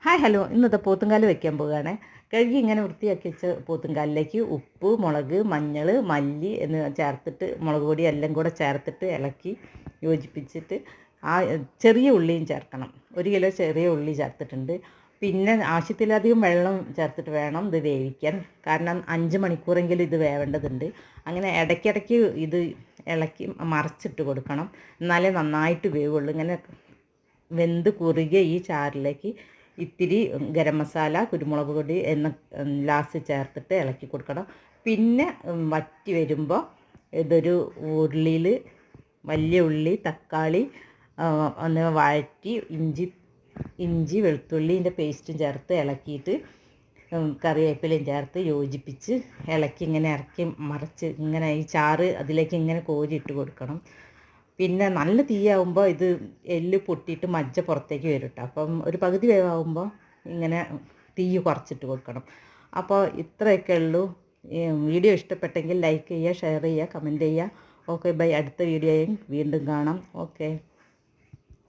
Hi hello, ഇന്നത്തെ പോത്തുംകാല് വെക്കാൻ പോവുകയാണ്. കഴുകി ഇങ്ങനെ വൃത്തിയാക്കി വെച്ച പോത്തുംകാലിലേക്ക് ഉപ്പ്, മുളക്, മഞ്ഞൾ, മല്ലി എന്നിവ ചേർത്തിട്ട് മുളക് പൊടി എല്ലാം കൂടെ ചേർത്തിട്ട് ഇളക്കി യോജിപ്പിച്ചിട്ട് ചെറിയ ഉള്ളിയും ചേർക്കണം. 1 കിലോ ചെറിയ ഉള്ളി ചേർത്തിട്ടുണ്ട്. പിന്നെ ആവശ്യത്തിലധികം വെള്ളം ചേർത്തിട്ട് വേണം ഇത് വേവിക്കാൻ. കാരണം 5 മണിക്കൂറെങ്കിലും ഇത് വേവേണ്ടതുണ്ട്. അങ്ങനെ ഇടയ്ക്കിടയ്ക്ക് ഇത് ഇളക്കി മറിച്ചിട്ട് കൊടുക്കണം. എന്നാലേ നന്നായിട്ട് വേവുള്ളൂ. ഇങ്ങനെ വെന്ത് കുറുകിയ ഈ ചാറിലേക്ക് ഇത്തിരി ഗരം മസാല, കുരുമുളക് പൊടി ലാസ്റ്റ് ചേർത്തിട്ട് ഇളക്കി കൊടുക്കണം. പിന്നെ വറ്റി വരുമ്പോൾ ഇതൊരു ഉരുളിയിൽ വലിയ ഉള്ളി, തക്കാളി ഒന്ന് വഴറ്റി ഇഞ്ചി വെളുത്തുള്ളിൻ്റെ പേസ്റ്റും ചേർത്ത് ഇളക്കിയിട്ട് കറിവേപ്പിലയും ചേർത്ത് യോജിപ്പിച്ച് ഇളക്കി ഇങ്ങനെ ഇറക്കി മറിച്ച് ഇങ്ങനെ ഈ ചാറ് അതിലേക്ക് ഇങ്ങനെ കോരിയിട്ട് കൊടുക്കണം. പിന്നെ നല്ല തീയാവുമ്പോൾ ഇത് എല്ല് പൊട്ടിയിട്ട് മജ്ജ പുറത്തേക്ക് വരും കേട്ടോ. അപ്പം ഒരു പകുതി വേവാകുമ്പോൾ ഇങ്ങനെ തീ കുറച്ചിട്ട് കൊടുക്കണം. അപ്പോൾ ഇത്രയൊക്കെ ഉള്ളൂ. വീഡിയോ ഇഷ്ടപ്പെട്ടെങ്കിൽ ലൈക്ക് ചെയ്യുക, ഷെയർ ചെയ്യുക, കമൻറ്റ് ചെയ്യുക. Okay bye. അടുത്ത വീഡിയോയും വീണ്ടും കാണാം. ഓക്കെ.